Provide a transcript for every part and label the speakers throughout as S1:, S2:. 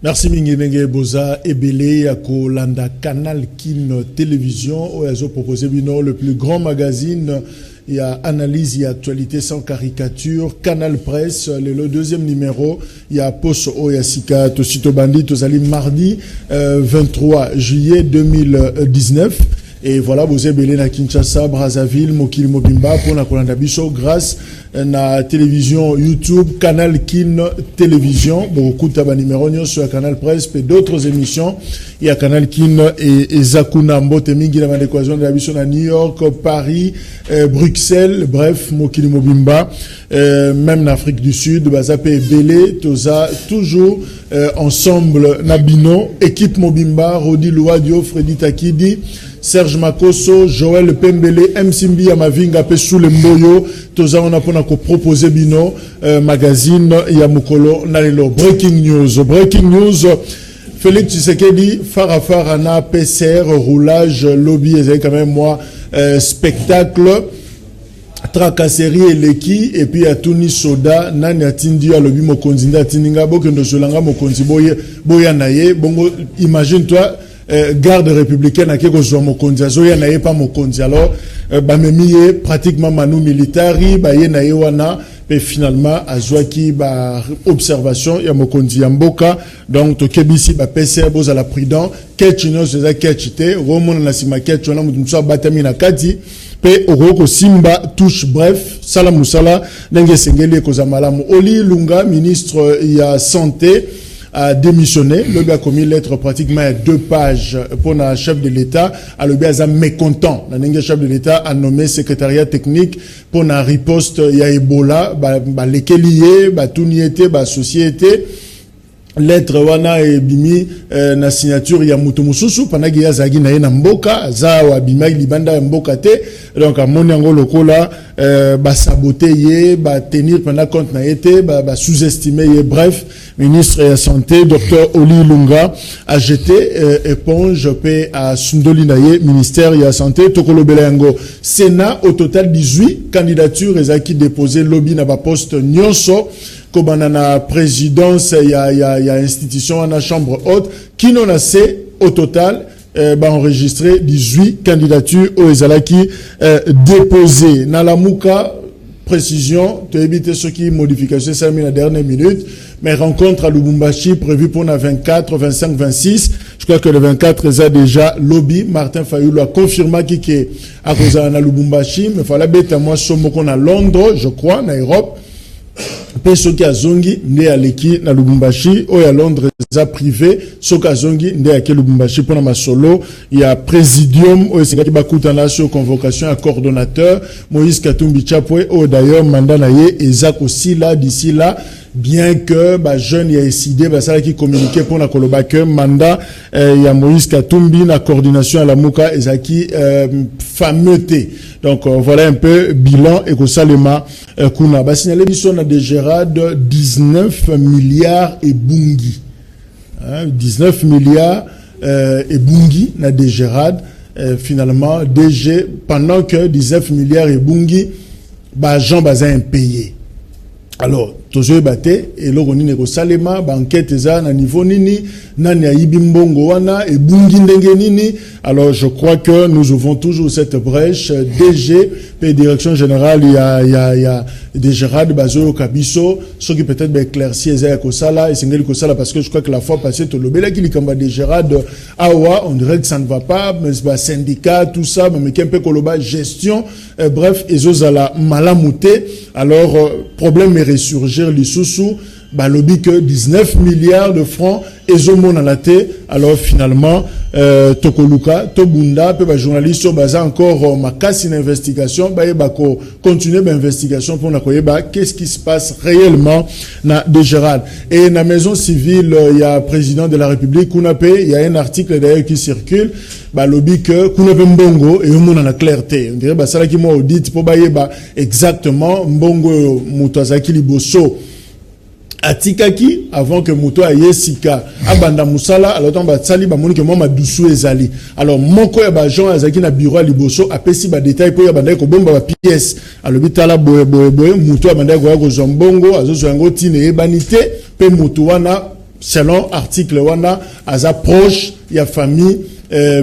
S1: Merci Mingi Boza Ebele à Kolanda Canal Kin Télévision où ils ont proposé le plus grand magazine. Il y a analyse et actualité sans caricature. Canal Presse, le deuxième numéro. Il y a Post Oyasika Tosito Bandit Tozali mardi 23 juillet 2019. Et voilà, vous avez belé na Kinshasa, Brazzaville, Mokili Mobimba pour la Kolanda Biso grâce à la télévision YouTube, Canal Kin Télévision. Beaucoup de numéros sur le Canal Presse et d'autres émissions. Il y a Canal Kin et Zakuna Mbote Mingi la Madéquation de la Biso à New York, Paris, Bruxelles, bref, Mokili Mobimba, même en Afrique du Sud, Bazapé et Belé, Toza, toujours ensemble, Nabino, équipe Mobimba, Rodi Louadio, Freddy Takidi, Serge Makoso, Joël Pembele, Msimbi Amavinga, Pesou le Mboyo, Toza on a proposé Bino, magazine Yamukolo, Nalelo. Breaking news, Félix Tshisekedi, Farafara, PCR, roulage, lobby, et quand même moi, spectacle, tracasserie eleki, et puis à Tuni Soda, Nani Atindi, à lobby Mokonzinda, Tininga, Bokendo Solanga, Mokonzi Boya Naye, bongo, imagine-toi, garde républicaine à quelque chose Mokonzi, Zoya Naye pas Mokonzi, alors, Bamemiye, pratiquement Manu Militari, Baye Naye Wana, et finalement, Azwaki, observation, ya Mokonzi Yamboka, donc, Tokebisi, PCR, Boza la Prudent, Ketchino, Zeza Ketchite, Romon Nasima Ketchona, Moutumsa Batamina Kati, pe Oroko Simba touche, bref, Salam Moussala, Nenge Sengeli Kozamalamu, Oli Lunga, ministre ya santé, a démissionné. Le a commis lettre pratiquement à 2 pages pour le chef de l'État. A le a mécontent. Le chef de l'État a nommé secrétariat technique pour la riposte il y a Ebola, lesquels liés, tout n'y était, société. Lettre wana et bimi na signature ya mutu mususu panagi ya zagi na yena mboka za wa bima libanda mboka te donc a moni yango lokola saboter ye tenir pendant compte na été sous-estimer ye. Bref, ministre de la santé Dr Oli Lunga a jeté éponge pe à Sundoli na ye ministère de la santé tokolo belango. Sénat au total 18 candidatures ezaki déposé lobby na ba poste nyonso comme na présidence, il y a institution, on a chambre haute, qui n'en a c'est, au total, enregistré 18 candidatures aux Ezalaki déposées. Dans la Mouka, précision, tu éviter ce qui est modification, c'est la dernière minute, mais rencontre à Lubumbashi prévue pour la 24, 25, 26. Je crois que le 24, il a déjà lobby. Martin Fayulu a confirmé qu'il est à cause de Lubumbashi, mais il fallait bête à moi, à Londres, je crois, en Europe. Soki azongi nde aleki na Lubumbashi o ya Londres za privé soki azongi nde yake Lubumbashi pona masolo ya présidium o esengaki bakuta na sur convocation à coordonnateur Moïse Katumbi Chapwe o d'ailleurs mandat na ye ezako aussi là d'ici là bien que jeune ya décidé ça qui communiquer pour la koloba que mandat ya Moïse Katumbi na coordination à la Mouka ezaki fameuté. Donc voilà un peu bilan et que salema kuna ba signaler biso na de Gérard 19 milliards et bungi 19 milliards et bungi na de Gérard finalement DG pendant que 19 milliards et bungi Jean Bazin impayé. Alors tozo baté et lo nini ko salema enquête za na niveau nini nani ayibi mbongo wana et bungi ndenge nini. Alors je crois que nous ouvrons toujours cette brèche. DG et direction générale il y a des Gérard Bazo Kabiso ceux qui peut-être éclairci ezaya ko sala et singeli ko sala parce que je crois que la fois passée to lobela qui likamba des Gérard awa on dirait que ça ne va pas mais syndicat tout ça mais qui un peu koloba gestion bref ezozala malamouté. Alors problème est ressurgir lisusu balobi que 19 milliards de francs ezomon na laté. Alors finalement tokoluka tobunda pe ba journaliste baza encore makasi na investigation ba ko continuer ba investigation pour na koyeba qu'est-ce qui se passe réellement na de Gérald. Et na maison civile il y a président de la République Kunape, il y a un article d'ailleurs qui circule balobi que Kunape mbongo et on a la clarté. On dirait ba sala ki mo audit pour ba yeba exactement mbongo muto azaki liboso atikaki avant que muto aye sika abanda musala alors on ba tsali ba moni que moi madusu ezali alors moko ya ba Jean azaki na bureau liboso apesi ba détail po ya banda ko bomba ba pièce alors bitala boye muto abanda ko zombongo azozo yango tine ebanité pe muto wana selon article wana aza proche ya famille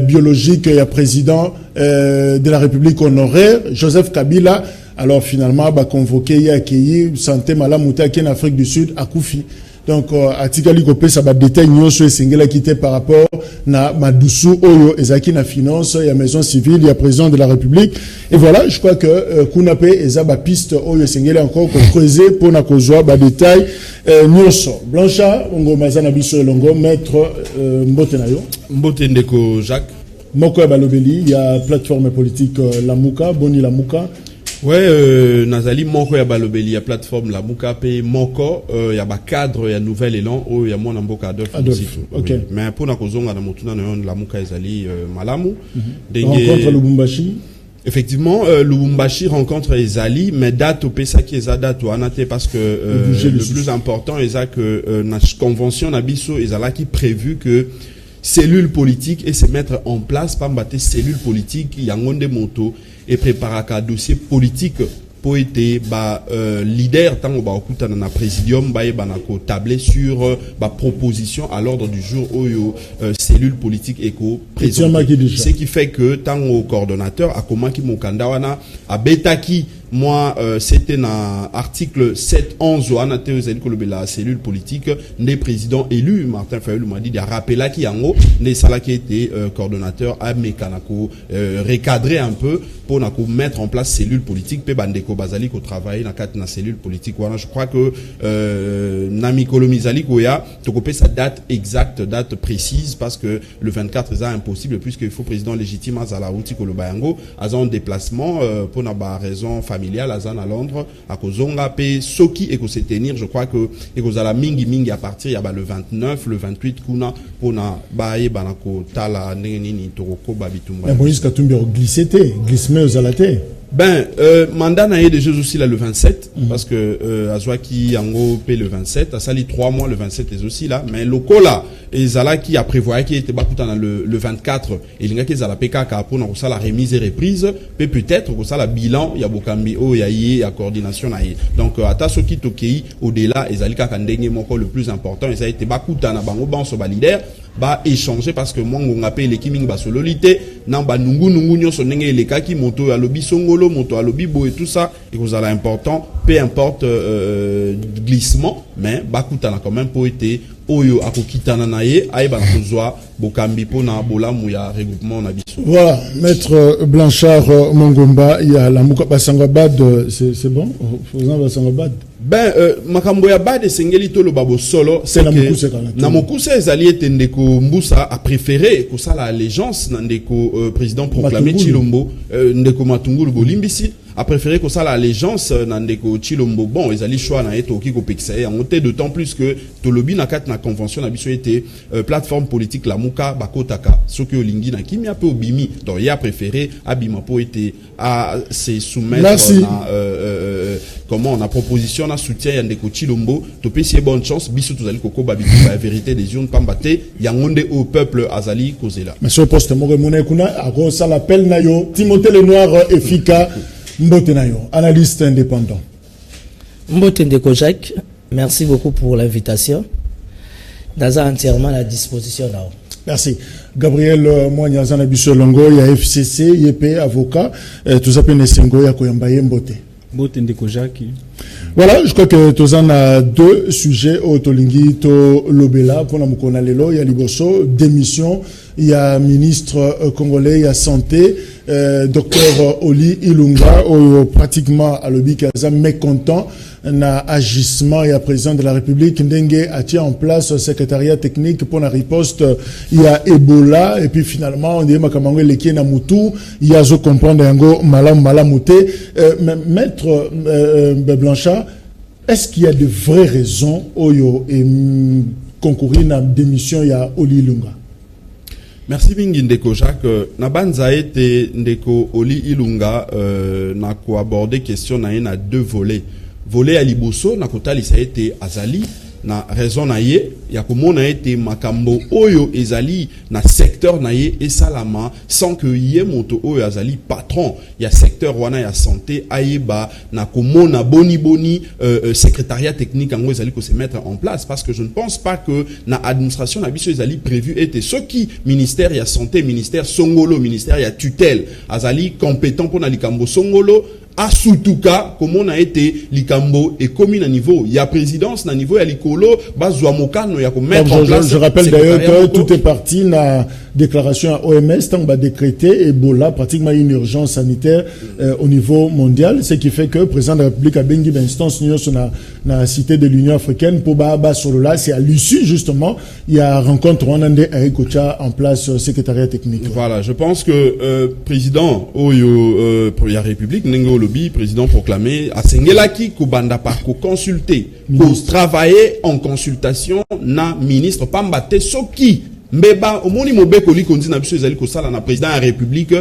S1: biologique ya président de la République honoraire Joseph Kabila. Alors finalement, bah convoqué, il a accueilli santé malamouta qui en Afrique du Sud à Koufi. Donc atikali kopé ça va détail nyonso esengela quitté par rapport na madusu oyo ezaki na finance, il y a maison civile, il y a président de la République et voilà, je crois que Kunape ezaba piste oyo esengela encore ko creuser pour na kozwa ba détail nyonso. Blanchard ngo mazana biso longo maître mbote nayo.
S2: Mbote ndeko Jacques.
S1: Moko ya balobeli, il y a plateforme politique Lamuka, Boni Lamuka.
S2: Ouais, Nazali moko ya balobeli ya plateforme la Mukape moko ya ba cadre ya nouvel élan o ya mona mboka Adolphe.
S1: OK.
S2: Oui. Mais pour na kozonga na motuna na yon la Muka ezali malamu.
S1: Rencontre Lubumbashi.
S2: Effectivement, Lubumbashi rencontre ezali mais date au pesa qui eza date ou anate parce que le plus important eza que na convention na biso ezala qui prévu que cellule politique et se mettre en place par battre cellule politique yangonde moto et préparer un dossier politique pour être leader tant ba okuta na présidium ba banako tabler sur ba proposition à l'ordre du jour oyo cellule politique éco présenter ce qui fait que tant au coordonnateur a comment qui mokanda wana a betaki moi c'était dans article 711 ou anaté la cellule politique des présidents élus Martin Fayulu m'a dit de rappeler qui yango les salaki était coordonnateur à Mekanako recadrer un peu pour mettre en place cellule politique pe bandeko bazali ko travailler na kat na cellule politique voilà je crois que nami kolomizali koya to kopé sa date exacte date précise parce que le 24 c'est impossible puisque il faut président légitime à la route ko le bayango à en déplacement pour na ba raison familiale à Zan à Londres à kozonga pe soki et ko se tenir je crois que et ko zala mingi à partir ya ba le 29 le 28 kuna pour na baye banako tala nini toroko babitumba
S1: Moïse Katumbi glissé glissement aux alatés.
S2: Ben, mandat n'a déjà aussi là le 27, parce que Azwaki Yango paie le 27, à Sali 3 mois, le 27 est aussi là, mais le Kola, et Zala qui a prévoyé qu'il était bakuta dans le 24, et il y a qui Zala PK pour ça la remise et reprise, peut-être pour ça la bilan, il y a Bokambi, il y a coordination, donc à Tasoki Tokei, au-delà, et Zalika Kandenge, mon le plus important, et ça a été bakuta na bango ban so leader, ba échanger parce que moi on appelle les kiming ba sololité nan ba nungu nyoso ndenge les kaki moto ya lobi songolo moto ya lobi bo et tout ça et vous allez important peu importe glissement mais bakutana quand même pour été oyo akokitana naye aiba kozwa bokambi pona bolamu ya regroupement na biso.
S1: Voilà, maître Blanchard Mongomba, il y a la Muka Basangabad, c'est bon, faisant Basangabad.
S2: Ben makambo ya bad sengeli to lo babo solo
S1: c'est que
S2: na mokuse ezali etendeko mbusa a préféré ko sala allégeance na ndeko président proclamé Chilombo ndeko Matungulu bolimbisi a préféré que ça l'allégeance nandeko Chilombo bon ils allaient choix na eto ki ko pexer en monté d'autant plus que tolobi na kat na convention na biso était plateforme politique la Muka bakotaka soki olingi na kimia pe obimi donc il a préféré abima po été à se soumettre comment on a proposition na soutien ndeko Chilombo to pesi bonne chance biso tozali koko babitu la vérité des urnes pambate yangonde au peuple azali kozela
S1: mais ce poste mo remona kuna a ça l'appel na yo Timothée Lenoir efficace Mbote Nayo, analyste indépendant.
S3: Mbote Ndeko Jacques, merci beaucoup pour l'invitation. Daza entièrement à la disposition là.
S1: Merci. Gabriel Moignaza Nabiso Longo, il y a FCC, IEP, avocat, tout ça peut Nessengo, il y a Koyambaye Mbote.
S4: Mbote Ndeko Jacques.
S1: Voilà, je crois que tous en a deux sujets au Tolingi, to Lobela, pour la Mukona Lelo, il y a Liboso, démission, il y a ministre congolais, il y a santé, docteur Oli Ilunga pratiquement à l'obi kaza mécontent na agissement et à président de la République ndenge a tiré en place un secrétariat technique pour la riposte il y a Ebola et puis finalement on dit makamangwe leki na mutu il y a zo comprendre yango malamute maître Blanchard, est-ce qu'il y a de vraies raisons oyo et concourir na démission ya Oli Ilunga?
S2: Merci mingi ndeko Jacques. Na banza ete ndeko Oli Ilunga na ko aborder question na deux volets. Volet à liboso na kotali ça été azali na raison na ye ya komona ete makambo oyo ezali na secteur na ye esalama sans que ye moto oyo azali patron ya secteur wana ya santé ayeba na komona boni secrétariat technique ango ezali ko se mettre en place parce que je ne pense pas que na administration na biso ezali prévu ete ce qui ministère ya santé ministère songolo ministère ya tutelle azali compétent pour na likambo songolo a surtuka comme on a été likambo et commis à niveau il y a présidence na niveau ya likolo bazwa mokano ya ko mettre en place.
S1: Je rappelle d'ailleurs que tout est parti na déclaration à OMS tant ba décrété Ebola pratiquement une urgence sanitaire au niveau mondial, ce qui fait que le président de la République a bengi instance na cité de l'Union africaine pour ba solo là, c'est à l'issue justement il y a rencontre Rwandais Eric Ocha en place secrétariat technique.
S2: Voilà, je pense que président oyo pour la République Nengo Lobby président proclamé a sengelaki ko banda par ko consulter ko travailler en consultation na ministre pambate soki mbeba omoni mobeko li kondi na biso ezali ko sala na président de la République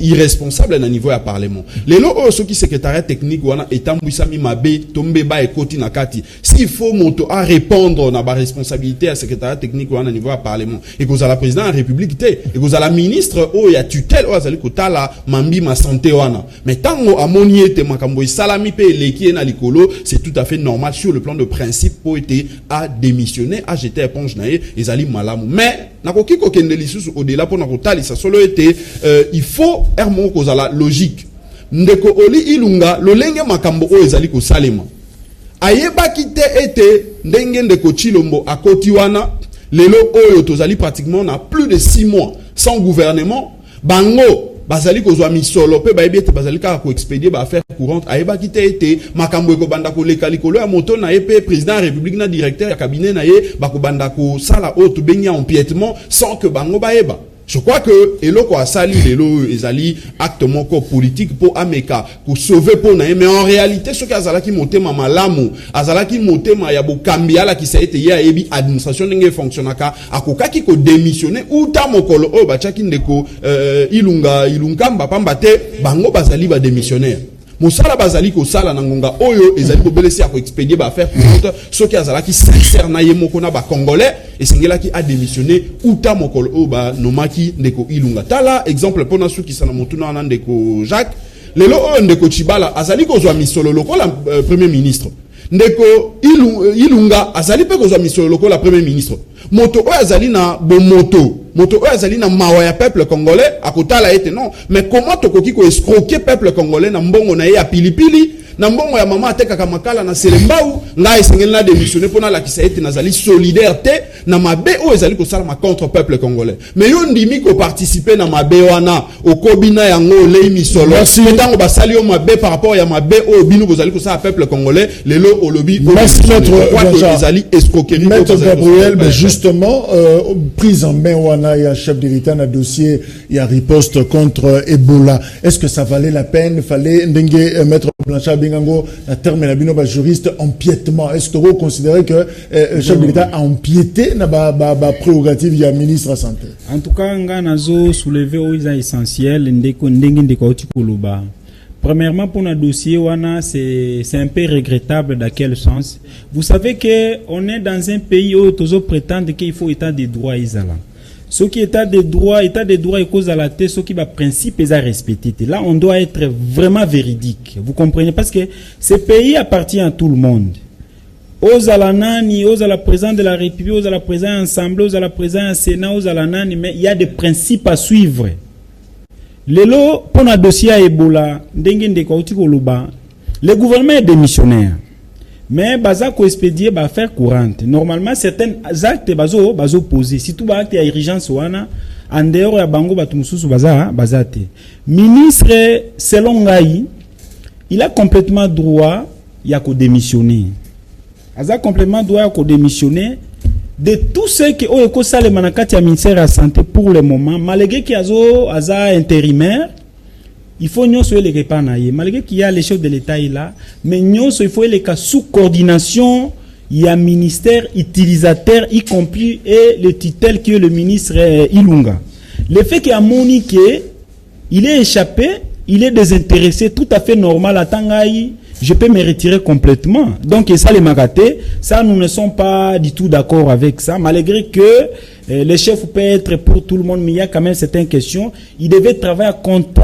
S2: irresponsable na niveau ya parlement lelo o soki secrétariat technique wana etambwisami mabe tombeba ekoti na kati s'il faut moto à répondre na ba responsabilité à secrétariat technique wana niveau ya parlement et que la président de la République té et que la ministre o ya tutelle o azali kotala mambi ma santé wana mais tango amoni ete makambo salami pe leki na likolo c'est tout à fait normal sur le plan de principe pour été à démissionner à jeter éponge na ezali malamu mais nakoki ko kende lisusu au-delà pour na kotali sa solo ete il faut ermo kozala logique ndeko Oli Ilunga lolenge makambo o ezali ko salema ayeba kite ete ndenge ndeko Chilombo akoti wana lelo oyo tozali pratiquement na plus de 6 mois sans gouvernement bango bazali kozwa misolo pe ba ebete bazali ka ko expédier ba affaire courante ayeba kite ete makambo eko banda ko leka likolo ya moto na EP président de la République na directeur ya cabinet na ye ba ko banda ko sala o to benya empiètement sans que bango ba eba. Je crois que eloko asali lelo ezali acte moko politique pour ameka pour sauver pour na mais en réalité ce qu'azala ki motema malamu azala ki motema ya bokambiala ki sa été ya ebi administration ndenge fonctionnaka akokaki ko démissionner ou ta mokolo o bachaki ndeko ilungamba pambate bango bazali ba démissionnaire Mosala bazali ko sala na ngonga oyo ezali ko belesi ko expédier ba faire compte ce qui azala ki sincère na ye moko na ba congolais et singela ki a démissionné uta mokolo o ba nomaki ndeko Ilunga tala exemple pona su ki sana motuna na ndeko Jacques lelo o ndeko Chibala azali ko zwa misolo lokola premier ministre ndeko Ilunga azali pe ko zwa misolo lokola premier ministre moto o azali na bomoto moto o azali na mawa ya peuple congolais akotala ete non mais comment tokoki ko escroquer peuple congolais na mbongo na ye ya pilipili na mbongo ya mama atekaka makala na selembau nga esengeli na démissionner pona la kisa ete nazali solidarité na mabe o ezali ko sala ma contre peuple congolais mais yo ndimi ko participer na mabe wana okobina yango lei misolo metango basali o mabe par rapport ya mabe o binu bozali ko sala peuple congolais lelo olobi
S1: maître
S2: ezali escroquerie
S1: maître Gabriel mais justement prise en main wana ya chef de l'État na dossier ya riposte contre Ebola est-ce que ça valait la peine fallait ndenge maître Blanchard Bengango na terme na bino ba juriste empiètement est-ce que vous considérez que le chef de l'État a empiété na ba prérogative ya ministre de la santé?
S4: En tout cas nga nazo soulever au essentiel ndenge ndeko otikoloba. Premièrement, pour notre dossier, c'est un peu regrettable dans quel sens. Vous savez que on est dans un pays où tous prétendent qu'il faut état de droit isolant. Ce qui est état de droit et cause à la tête, ce qui va principe est à respecter. Là, on doit être vraiment véridique. Vous comprenez? Parce que ce pays appartient à tout le monde. Aux à la nani, aux à la présidente de la République, aux à la présidente Assemblée, aux à la présidente Sénat, aux à la nani, mais il y a des principes à suivre. Lelo, pour notre dossier à Ebola, le gouvernement est démissionnaire. Mais bazako expédier ba faire courante. Normalement certains actes bazo posés. Si tout ba acte à urgence wana en dehors ya bango batumususu bazate. Ministre selon ngai, il a complètement droit ya ko démissionner. Aza complètement droit ya ko démissionner de tout ce qui est ko sale manakati ya ministère de la santé pour le moment, malgré qu'il aza intérimaire. Il faut nous les répanailler. Malgré qu'il y a les chefs de l'État là, mais nous il faut les cas sous coordination. Il y a un ministère utilisateur, y compris et le titel qui est le ministre Ilunga. Le fait qu'il y a Monique, il est échappé, il est désintéressé, tout à fait normal. À Tangaï, je peux me retirer complètement. Donc ça les magatés, ça nous ne sommes pas du tout d'accord avec ça, malgré que les chefs peuvent être pour tout le monde, mais il y a quand même certaines questions. Il devait travailler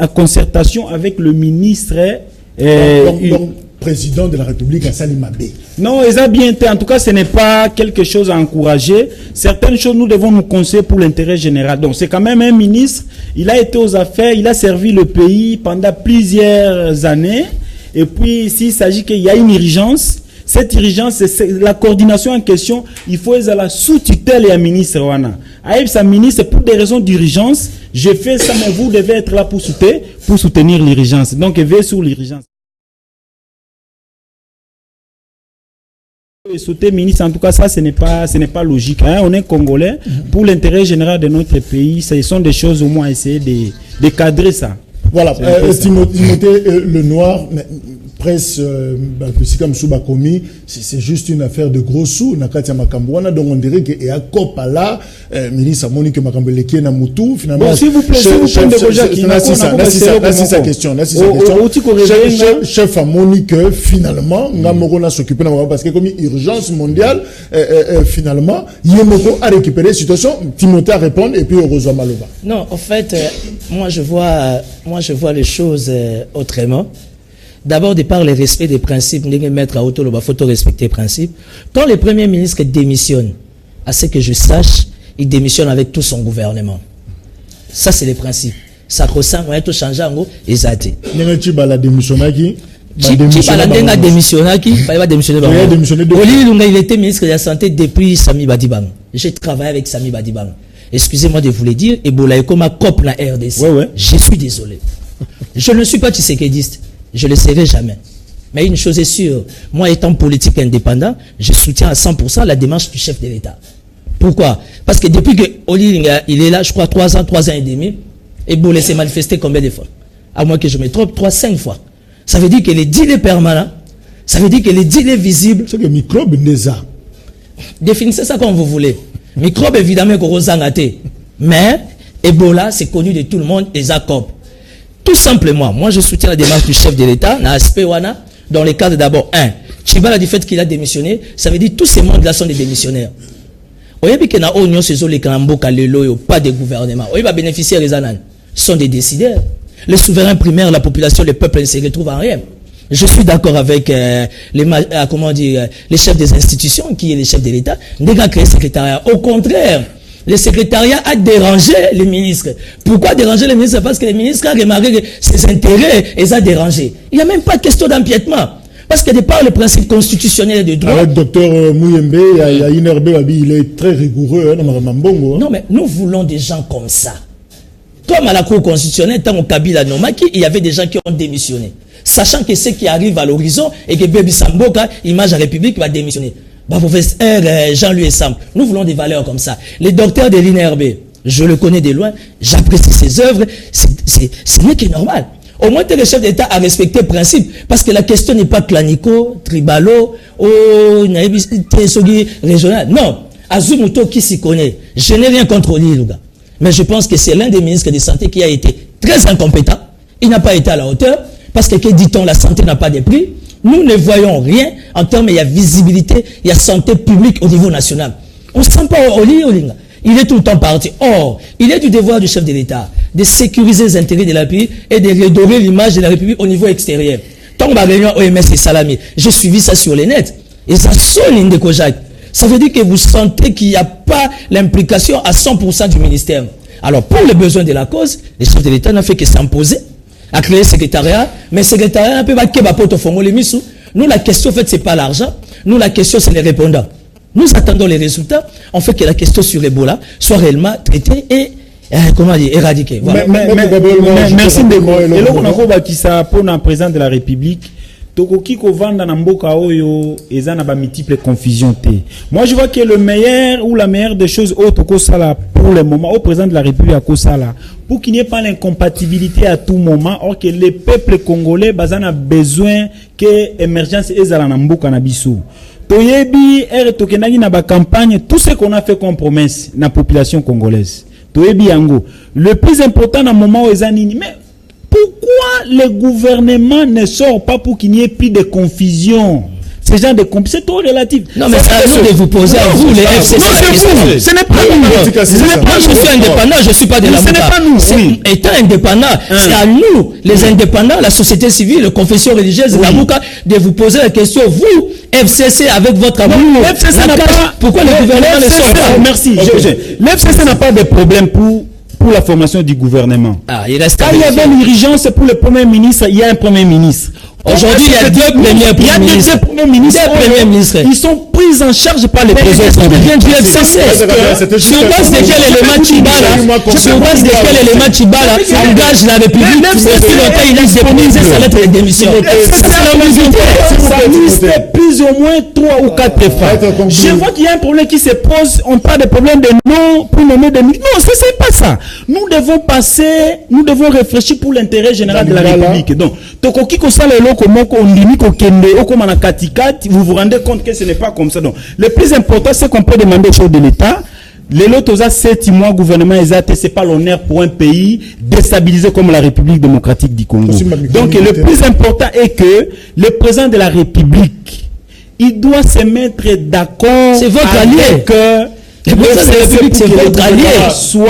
S4: à concertation avec le ministre.
S1: Donc, président de la République à Salimabé.
S4: Non, ils ont bien été. En tout cas, ce n'est pas quelque chose à encourager. Certaines choses, nous devons nous conseiller pour l'intérêt général. Donc, c'est quand même un ministre. Il a été aux affaires, il a servi le pays pendant plusieurs années. Et puis, s'il s'agit qu'il y a une urgence, cette urgence, c'est la coordination en question. Il faut être à la sous-tutelle et à ministre Wana. Aïb, sa ministre, pour des raisons d'urgence, je fais ça, mais vous devez être là pour soutenir l'urgence. Donc, veillez sur l'urgence. Sauter ministre, en tout cas, ça, ce n'est pas logique. Hein? On est Congolais. Pour l'intérêt général de notre pays, ce sont des choses au moins essayer de cadrer ça.
S1: Voilà, Timothée Lenoir, presse, c'est juste une affaire de gros sous. Nakatia Makambouana, donc on dirait qu'il y a Copa là, ministre Monique Makambeleki na Moutou, finalement.
S4: Bon, s'il vous plaît,
S1: sa question. Chef à Monique, finalement, Ngamorona s'occupe parce que comme urgence mondiale, finalement, Yemoko a récupéré la situation, Timothée a répondu et puis Rosa Maloba.
S3: Non, en fait, moi je vois les choses autrement. D'abord, de par le respect des principes, mettre à auto, il faut respecter les principes. Quand le Premier ministre démissionne, à ce que je sache, il démissionne avec tout son gouvernement. Ça, c'est les principes. Ça ressemble, on a tout changé en gros, et ça a été.
S1: Chibala démissionné qui
S3: Chibala démissionné qui il va démissionner. Il était ministre de la Santé depuis Sami Badibang. J'ai travaillé avec Sami Badibang. Excusez-moi de vous le dire, et Boulaye comme un cop la RDC.
S1: Ouais.
S3: Je suis désolé. Je ne suis pas tshisekidiste. Je ne le serai jamais. Mais une chose est sûre, moi étant politique indépendant, je soutiens à 100% la démarche du chef de l'État. Pourquoi? Parce que depuis que Olilinga, il est là, je crois, 3 ans et demi, et Boulé s'est manifesté combien de fois? À moins que je me trompe, 3-5 fois. Ça veut dire que les deals est permanent, ça veut dire que les deals est visible.
S1: C'est que microbe n'est pas.
S3: Définissez ça comme vous voulez. Microbe, évidemment, qu'on resangate. Mais, Ebola, c'est connu de tout le monde, et Zacob. Tout simplement, moi je soutiens la démarche du chef de l'État, dans le cadre d'abord, Chibala du fait qu'il a démissionné, ça veut dire que tous ces membres là sont des démissionnaires. Pas de gouvernement. On va bénéficier des ananes. Sont des décideurs. Les souverains primaires, la population, le peuple ne se retrouvent en rien. Je suis d'accord avec les chefs des institutions, qui est les chefs de l'État, n'est pas créé secrétariat. Au contraire, le secrétariat a dérangé les ministres. Pourquoi déranger les ministres? Parce que les ministres ont remarqué que ses intérêts les a dérangés. Il n'y a même pas de question d'empiètement. Parce que de par le principe constitutionnel de droit...
S1: Avec Dr Mouyembe, il y a Inerbe, il est très rigoureux.
S3: Non, mais nous voulons des gens comme ça. Comme à la Cour constitutionnelle, tant au Kabila Nomaki, il y avait des gens qui ont démissionné. Sachant que ce qui arrive à l'horizon et que Baby Samboka, image à la République, va démissionner. Professeur Jean-Louis Sam, nous voulons des valeurs comme ça. Les docteurs de l'INRB, je le connais de loin, j'apprécie ses œuvres, ce n'est que normal. Au moins, le chef d'État a respecté le principe, parce que la question n'est pas clanico, tribalo, régional. Non, Azumuto qui s'y connaît, je n'ai rien contre lui, mais je pense que c'est l'un des ministres de santé qui a été très incompétent. Il n'a pas été à la hauteur, parce que, dit-on, la santé n'a pas de prix. Nous ne voyons rien en termes de visibilité, il y a santé publique au niveau national. On ne sent pas Olinga. Il est tout le temps parti. Or, il est du devoir du chef de l'État de sécuriser les intérêts de la République et de redorer l'image de la République au niveau extérieur. Tant que ma réunion OMS et Salami, j'ai suivi ça sur les nets. Et ça sonne de Kojak. Ça veut dire que vous sentez qu'il n'y a pas l'implication à 100% du ministère. Alors, pour les besoins de la cause, le chef de l'État n'a fait que s'imposer à créer le secrétariat, mais le secrétariat n'a pas pu faire. Nous, la question, en fait, ce n'est pas l'argent. Nous, la question, c'est les répondants. Nous attendons les résultats. On fait que la question sur Ebola soit réellement traitée et comment dire, éradiquer. Voilà.
S4: Merci Ndeko. Et là, on a quoi qui ça pour un président de la République. Tokoki ko vanda na mboka oyo eza na ba multiple confusion té. Moi je vois que le meilleur ou la meilleure des choses au toko sala pour le moment au président de la République à Kosala pour qu'il n'y ait pas l'incompatibilité à tout moment or que les peuples congolais bazana besoin que émergence ezala na mboka na biso. Toyebi tokenaki na ba campagne tout ce qu'on a fait comme promesse na population congolaise. Toyebi yango. Le plus important na moment où ezanini mais pourquoi le gouvernement ne sort pas pour qu'il n'y ait plus de confusion? Ce genre de confusion, c'est trop relatif.
S3: Non, mais c'est à nous de vous poser à vous, les FCC.
S4: Non, ce n'est pas nous.
S3: Moi, je suis indépendant, je ne suis pas de la
S4: Ce n'est pas nous. Oui.
S3: Étant indépendant, c'est à nous, les indépendants, la société civile, la confession religieuse, la Mouka, de vous poser la question, vous, FCC, avec votre amour.
S4: L'FCC n'a pas.
S3: Pourquoi le gouvernement ne sort pas?
S4: Merci. L'FCC n'a pas de problème pour la formation du gouvernement.
S3: Ah, il reste
S4: quand il y avait l'urgence pour le premier ministre, il y a un premier ministre.
S3: Aujourd'hui, il y a deux premiers ministres.
S4: Ils sont pris en charge par les
S3: présidents. Sur base de quel élément Tchibala engage la République aussi longtemps il a déposé sa lettre de démission.
S4: Ça liste plus ou moins 3 ou 4 fois. Je vois qu'il y a un problème qui se pose. On parle de problème de nom pour nommer des ministres. Non, c'est pas ça. Nous devons réfléchir pour l'intérêt général de la République. Donc, Tokoki Kosala vous vous rendez compte que ce n'est pas comme ça. Donc, le plus important, c'est qu'on peut demander aux choses de l'État. Les lots 7 mois gouvernement exact, c'est pas l'honneur pour un pays déstabilisé comme la République démocratique du Congo. Donc, le plus important est que le président de la République, il doit se mettre d'accord.
S3: C'est votre allié. Le président de la République, c'est votre allié. Vous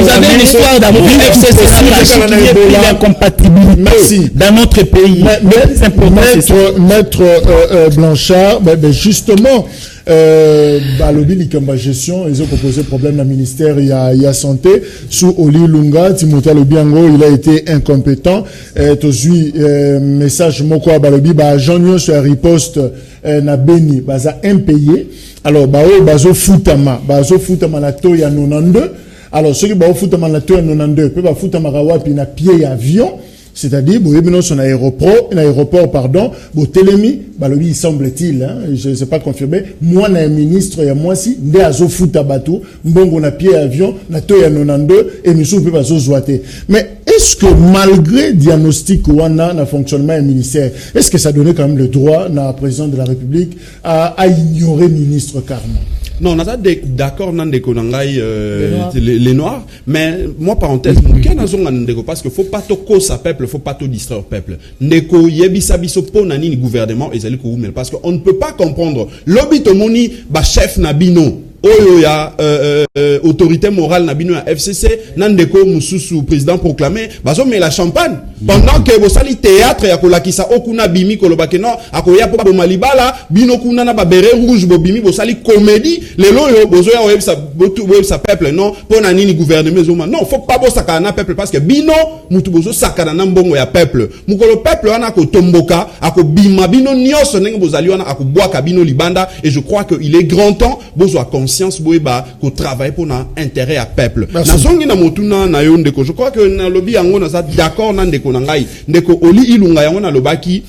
S3: avez une histoire d'amour.
S4: C'est l'incompatibilité dans notre pays.
S1: Maître Blanchard, justement, Balobi Likamba gestion, ils ont proposé problème dans le ministère, il y a santé, sous Oli Lunga, Timothée Lobiango, il a été incompétent, tozui, message moko à Balobi, Jean-Nyon sur la riposte, na Beni, baza impayé, alors, bazo futama na to ya 92, alors, ceux qui bao futama na to ya 92, peut ba futama rawapi na pied avion, c'est-à-dire, son aéroport, pardon, Télémi, Balobi, il semble-t-il, je ne sais pas confirmer, moi, na ministre, il y a moi si, nde azo futa bateau, mbongo na pied avion, na to ya 92, et nous sommes pas zoaté. Mais, est-ce que malgré diagnostic ouana na fonctionnement du ministère, est-ce que ça donnait quand même le droit, na président de la République, à ignorer ministre Carman?
S2: Non, on a d'accord dans les noirs, mais moi parenthèse, parce que faut pas to sa peuple, faut pas to distraire peuple. Ndeko yebisa biso po nani ni gouvernement ezali ko umel parce que on ne peut pas comprendre lobby to moni ba chef nabino oyo ya autorité morale nabino ya FCC nandeko mususu président proclamé bazo mais la champagne pendant que bosali théâtre ya kolakisa okuna bimi kolobake non akoya po ba malibala bino kuna na ba beret rouge bo bimi bosali comédie lelo yo bozo ya websa peuple non po na nini gouvernement zoma non faut pas bosaka na peuple parce que bino mutu bozo sakana na mbongo ya peuple mukolo peuple wana ko tomboka akobima bino nyonso ndenge bozali wana akobwaka bino libanda et je crois que il est grand temps bozo a conscience boyeba ko travailler pour na intérêt à peuple na zongi na motuna na yo ndeko je crois que na lobby yango na za d'accord na ndeko na ngai ndeko Oli Ilunga yango na lobaki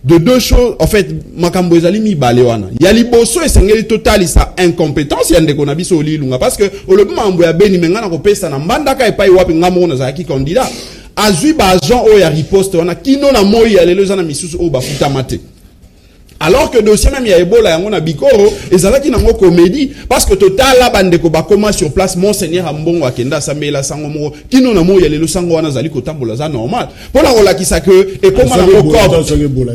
S2: de deux choses en fait makambo ezali mibale wana ya liboso esengeli totali sa incompétence ya ndeko na biso Oli Ilunga parce que olobi mambo ya Beni menga na kopesa na mbandaka epai wapi ngamo na za ki candidat azui ba agent o ya riposte wana kino na moyi ya lelo za na misusu o ba futa mate. Alors que dossier même ya Ebola yango na Bikoro ezalaki nango comédie parce que total la bande ko bakoma sur place monseigneur Ambongo akenda sambela sango mo kino na mo ya lelo sango wana zali ko tambola za normal pona kolakisa que et comment na corps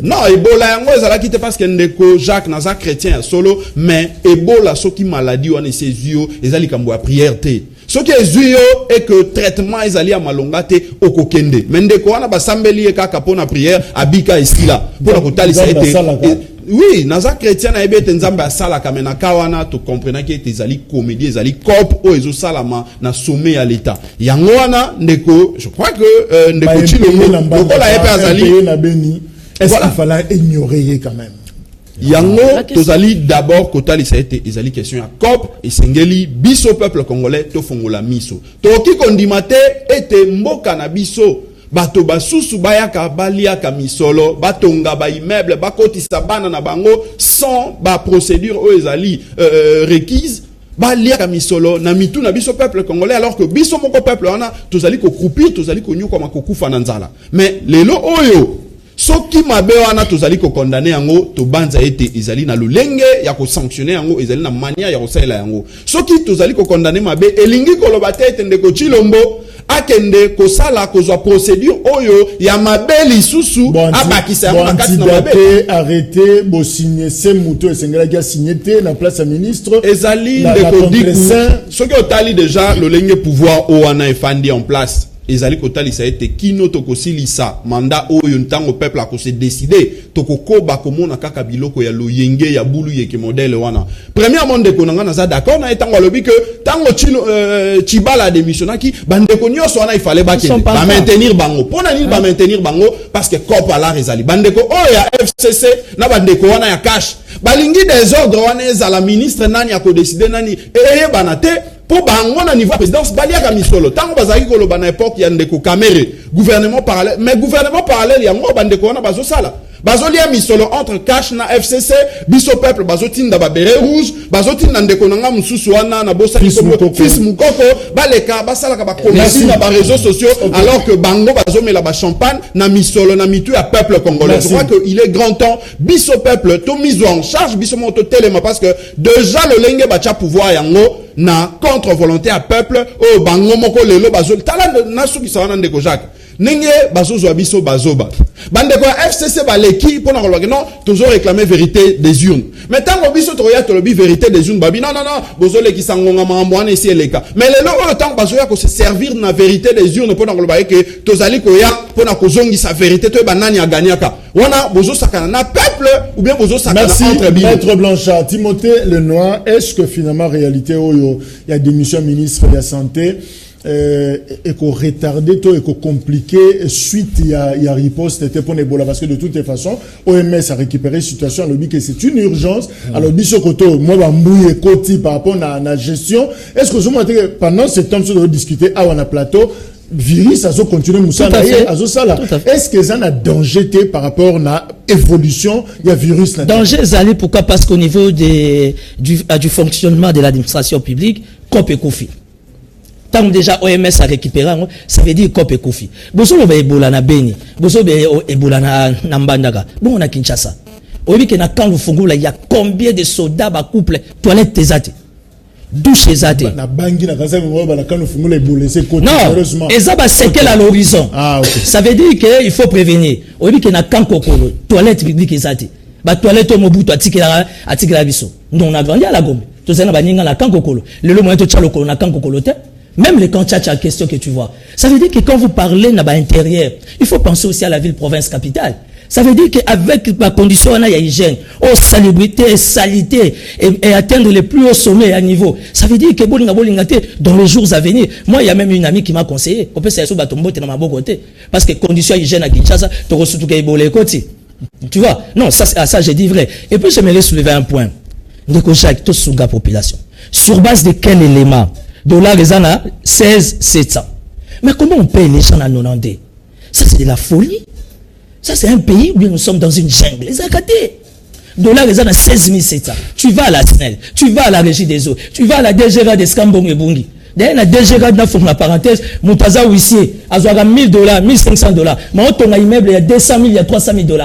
S2: non Ebola yango ezalaki te parce que ndeko Jacques naza chrétien ya solo mais Ebola soki maladie wana sezio ezali kambo ya prière te. Ce qui est zuyo est que traitement ezali ya malonga te okokende mais ndeko wana basambeli e kaka pona prière abika esila pona kotalisa ete oui naza chrétien na ebete nzambe asala kamena kawana to comprendre que ezali comédie ezali cop o ezo salama na sommet ya l'état yango wana ndeko je crois que ndeko Chilombo lokola epe azali
S1: na Beni est-ce qu'il fallait ignorer quand même
S2: Yango, tozali d'abord kotali ça a été ezali question ya COP et sengeli biso peuple congolais to fongola miso. Toki kondimate ete mboka na biso bato basusu bayaka baliaka misolo batonga ba immeuble bakotisa bana na bango sans ba procédure o ezali requise baliaka misolo na mitu na biso peuple congolais alors que biso moko peuple wana tozali ko croupir tozali ko nyuka makokufa na nzala. Mais lelo oyo soki mabe wana tozali ko condamner yango to banza ete ezali na lolenge ya ko sanctionner yango ezali na mania ya ko sala yango soki tozali ko condamner mabe elingi koloba te ete ndeko Chilombo akende ko sala ko zwa procédure oyo ya mabe lisusu abakisa yango na kati na mabe
S1: arrêté bo signer ce muto esengela ki signer te na place ya ministre
S2: ezali ndeko diku soki otali déjà lolenge pouvoir o wana efandi en place ezali kotali ça été kino tokosilisa mandat oyo ntango peuple a ko se décider tokokoba komona kaka biloko ya loyenge ya bulu yeke modèle wana premièrement de konanga na za d'accord na etango lobi que tango Chibala démissionnaki bandeko nyonso wana il fallait ba maintenir bango pona ni ba maintenir bango parce que COP ala rezali bandeko oyo ya FCC na bandeko wana ya cash balingi des ordres wana ezala ministre nani a ko décider nani banate pour bango na niveau présidence baliaka misolo tango bazaki koloba na époque ya ndeko Kamere gouvernement parallèle mais gouvernement parallèle yango bandeko wana bazo sala bazo lia misolo entre cash na FCC biso peuple bazo tinda ba beret rouge bazo tinda ndeko nanga mususu wana na bosa fils mukoko baleka basala ka ba commerce na ba réseaux sociaux alors que bango bazo mela ba champagne na misolo na mitu ya peuple congolais. Je crois que il est grand temps biso peuple to mise en charge biso moto telema parce que déjà le lenge bacha pouvoir yango na contre volonté à peuple o bango moko lelo bazo tala na suki sawana ndeko Jacques nenge bazo zo biso bazoba bandeko FCC baleki pona kolwa non toujours réclamer vérité des urnes mais tango biso toya tolobi vérité des urnes babi non bozo leki sangonga mamwana ici eleka mais lelo o tango bazo ya ko se servir na vérité des urnes pona kolwa ke tozali ko ya pona kozongi sa vérité to banani a gagnaka wana bozo sakana na peuple ou bien bozo sakana entre
S1: bino. Maître Blanchard, Timothée Lenoir, est-ce que finalement réalité oyo il y a démission ministre de la santé et qu'on retardé tout et qu'on compliqué suite il y a riposte était pour Ebola parce que de toute façon OMS a récupéré la situation alors que c'est une urgence alors biso koto moi bambouye koti par rapport à la gestion est-ce que vous montrez pendant ce temps de discuter à un plateau virus azo continuer musala azo sala est-ce que ça a danger par rapport à évolution il y a virus là
S3: danger zali pourquoi parce qu'au niveau du fonctionnement de l'administration publique COP et Kofi tant déjà OMS a récupéré ça veut dire COP et Kofi boso ba Ebola na Beni boso ba Ebola na Mbandaka bon on a Kinshasa obi ke na quand fungula il y a combien de soldats ba couple toilette tezate douche ezate
S1: na bangi na kaza ngo na quand fungula Ebola c'est côté
S3: heureusement ezaba séquelle à l'horizon ça veut dire que il faut prévenir obi ke na quand kokolo toilette publique ezate ba toilette mobutu atikela biso non on a grandi à la Gombe to zena ba ninga na quand kokolo le moyen to tchalo ko na quand kokolo te. Même les candidatures à question que tu vois. Ça veut dire que quand vous parlez dans l'intérieur, il faut penser aussi à la ville, province, capitale. Ça veut dire qu'avec la condition, il y a hygiène, salubrité, salité, et atteindre les plus hauts sommets à niveau. Ça veut dire que dans les jours à venir, moi, il y a même une amie qui m'a conseillé. Parce que condition hygiène à Kinshasa, tu vois? Non, ça, j'ai dit vrai. Et puis, j'aimerais soulever un point. De population. Sur base de quel élément? Dollar les ans à 16,700. Mais comment on paye les gens à 90? Ça c'est de la folie. Ça c'est un pays où nous sommes dans une jungle. Les Akaté. Dollar les ans à 16,700. Tu vas à la SNEL, tu vas à la Régie des eaux, tu vas à la DGRA de Skambong et Bungi. D'ailleurs la DGRA de la parenthèse, Moutaza huissier, à $1,000, $1,500. Mais on tourne un immeuble, il y a 200 000, il y a 300 000 $.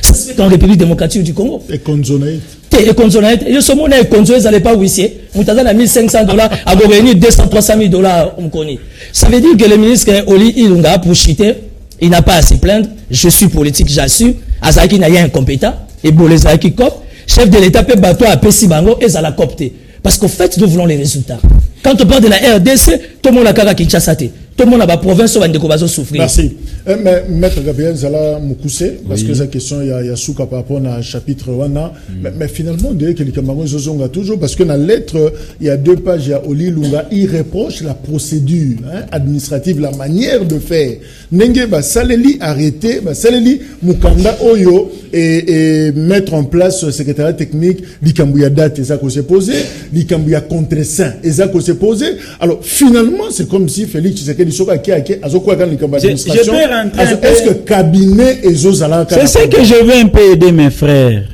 S3: Ça se fait en République démocratique du Congo.
S1: Et Konzonaït.
S3: Et Konzonaït. Et ce moment-là, Konzonaït, ça n'est pas huissier. Moutaza a $1,500, a réuni 200, 300 000 $, on connaît. Ça veut dire que le ministre Oli Ilunga, pour chiter, il n'a pas à se plaindre. Je suis politique, j'assume. Azaki n'a rien incompétent. Et Bolezaki Cop, chef de l'État, peut bateau à Pessi Bango, et ça l'a copté. Parce qu'au fait, nous voulons les résultats. Quand on parle de la RDC, tout le monde a Kara Kinshasa. tout le monde a la province où on va souffrir.
S1: Merci. Mais Maître Gabriel Zala Moukoussé, parce que cette question, il y a souka par rapport à chapitre 1. Mais finalement, dès que les Camerounais se sont toujours, parce que dans la lettre, il y a 2 pages, il y a Oli Lunga, il reproche la procédure administrative, la manière de faire. Nenge, Saleli arrêté, Saleli Mukanda Oyo, et mettre en place le secrétariat technique, l'Ikambouya date, et ça qu'on s'est posé, l'Ikambouya contre-saint, et ça qu'on s'est posé. Alors, finalement, c'est comme si Félix Tshisekedi Soka qui a administration. Est-ce que cabinet et Zozala?
S4: C'est ce que je veux un peu aider mes frères.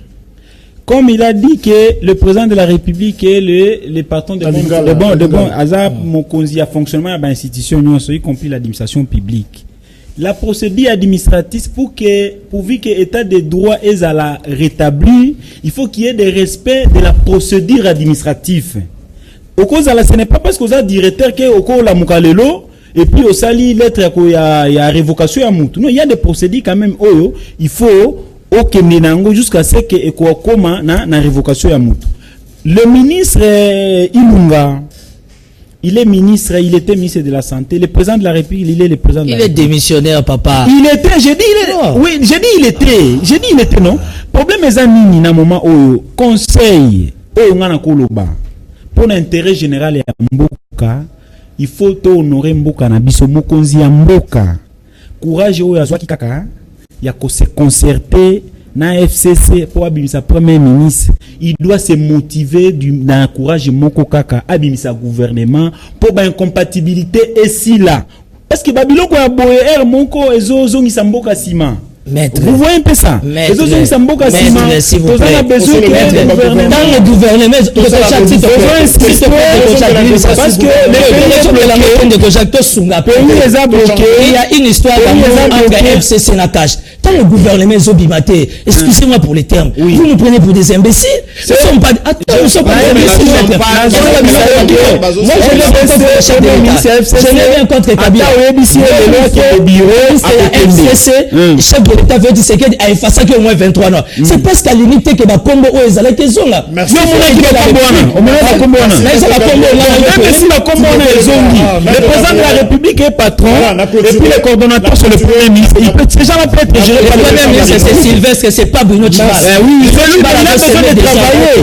S4: Comme il a dit que le président de la République est le patron de bon Azab Mokonzi à fonctionnement de l'institution, y compris l'administration publique. La procédure administrative pourvu que l'état de droit est à la rétablir, il faut qu'il y ait des respects de la procédure administrative. Au cause ce n'est pas parce que vous êtes directeur que au cours la Mukalelo et puis au sali lettre il y a révocation à Moutou. Non, il y a des procédures quand même il faut jusqu'à ce que ekoma na révocation à Moutou. Le ministre Ilunga, il est ministre, il était ministre de la Santé. Le président de la République, il est le président de la République.
S3: Il est démissionnaire, papa.
S4: Il était, j'ai dit, il était, non. Problème est nini na moment conseil, ngana koloba. Pour l'intérêt général ya mboka, il faut honorer mboka na biso mokonzi ya mboka. Courage ya zwaki kaka, ya ko se concerter na FCC pour abimisa premier ministre. Il doit se motiver dans courage moko kaka abimisa gouvernement pour ba incompatibilité et si là parce que babiloko ya boer moko ezo ngisa mboka sima.
S3: Maître,
S4: vous voyez un peu ça?
S3: Maître, s'il vous plaît. Dans le gouvernement, parce que il y a une histoire entre FCC et Nakash. Dans le gouvernement, excusez-moi pour les termes, vous nous prenez pour des imbéciles. Nous ne sommes pas des imbéciles. Moi, je n'ai rien contre Kabila. FCC, chef de l'État veut dire qu'il a effacé au moins 23 ans. C'est parce qu'à limite que ma combo est là que sont là.
S1: Merci.
S4: Le président de la République est patron et puis le coordonnateur sur le premier ministre. Ces gens-là peuvent être gérés par le premier ministre.
S3: C'est Sylvestre, c'est pas Bruno Tchibal.
S4: Oui, il a besoin de travailler.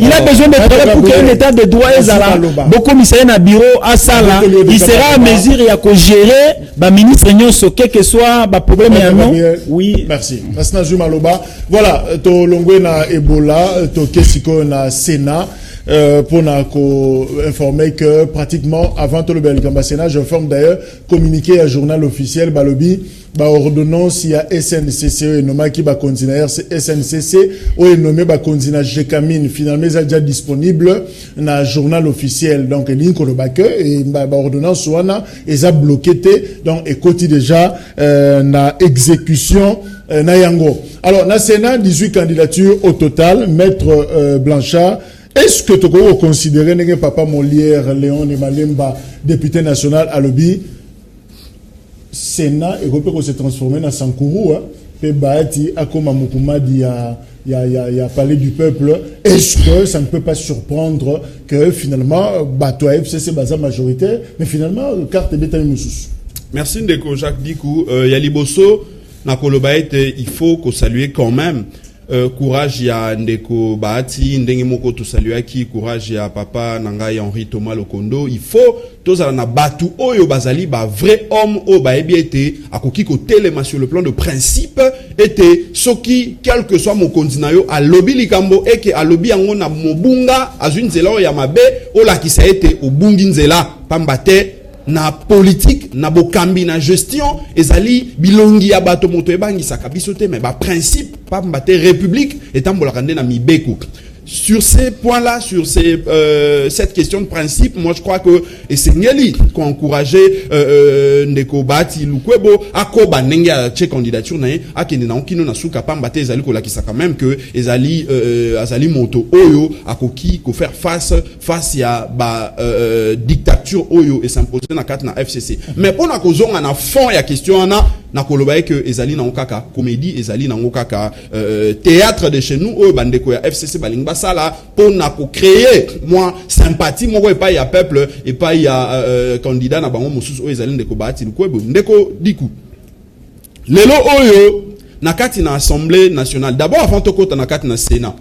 S4: Il a besoin de travailler pour qu'il y ait un état de droit et là. Beaucoup de na bureau à ça là. Il sera à mesure et à gérer le ministre quel que soit le problème.
S1: Oui. Merci. Voilà, to longwe na Ebola, to kesiko na Sénat. Pour informer que pratiquement avant tout le Belgamba Sénat, j'informe d'ailleurs communiqué à journal officiel Balobi, ordonnance il y a SNCC nommé qui va continuer SNCC ou nommé va continuer Jekamine finalement c'est déjà disponible dans journal officiel donc ligne ko le bac et ordonnance wana est bloqué donc et côté déjà na exécution na yango. Alors na Sénat 18 candidatures au total, maître Blanchard. Est-ce que tu peux considérer que Papa Molière, Léon et Malemba, député national à l'Obi, Sénat, et peut se transformer dans Sankourou, et Bahati, Akoma Mukumadi, il y a parlé du peuple. Est-ce que ça ne peut pas surprendre que finalement, Bato FCC basa majoritaire, mais finalement, carte bêta Moussous?
S2: Merci Ndeko Jacques Dikou. Yaliboso, Nakolobaete, il faut qu'on salue quand même. Courage ya Ndeko Bahati ndenge moko to saluer qui courage ya papa Nangai Henri Thomas Lokondo. Il faut tozala na batu oyo bazali ba vrai homme o ba ebiete akoki ko telema sur le plan de principe était soki quel que soit mon continent yo a lobby likambo et que a lobby yango na mobunga azunzela o ya mabe o la ki sa été au bunginzela pambate na politique na bokambi na gestion ezali bilongi ya bato moto ebangi sakabiso te mais ba principe pa mbate république etambola kande na mibeko. Sur ces points-là, sur cette question de principe, moi je crois que c'est Ngeli qui a encouragé Ndeko Bahati Lukwebo à koba nenge a tche candidature na a kende na okino na suka pa mbate ezali ko lakisa quand même que ezali azali moto oyo akoki ko faire face ya ba dictature oyo et s'imposer na kat na FCC. Mais pour na kozonga na fond ya question na na koloba que ezali na okaka comédie ezali na okaka théâtre de chez nous bandeko ya FCC balingba sala pour na ko créer moi sympathie moko et pas ya peuple et pas ya candidat na bango mosusu ezali ndeko baati lukwebo ndeko diku lelo oyo na kati na assemblée nationale d'abord avant tokota na kati na sénat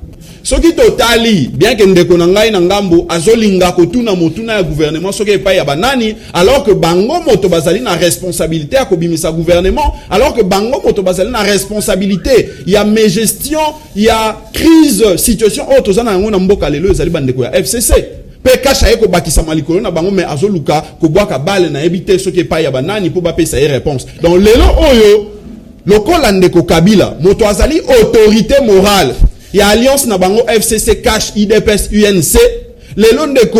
S2: soki totali bien que ndeko na ngai na ngambo azolinga kotuna motuna ya gouvernement soki epai ya banani alors que bango moto bazali na responsabilité ya kobimisa gouvernement alors que bango moto bazali na responsabilité ya gestion ya crise situation oyo tozana yango na mboka lelo ezali bandeko ya FCC pe kasha eko bakisa malikolo na bango mais azoluka kobwaka bale na ebite soki epai ya banani po bapesa ye réponse donc lelo oyo lokola ndeko Kabila moto azali autorité morale ya alliance na bango FCC cash IDPS UNC lelo ndeko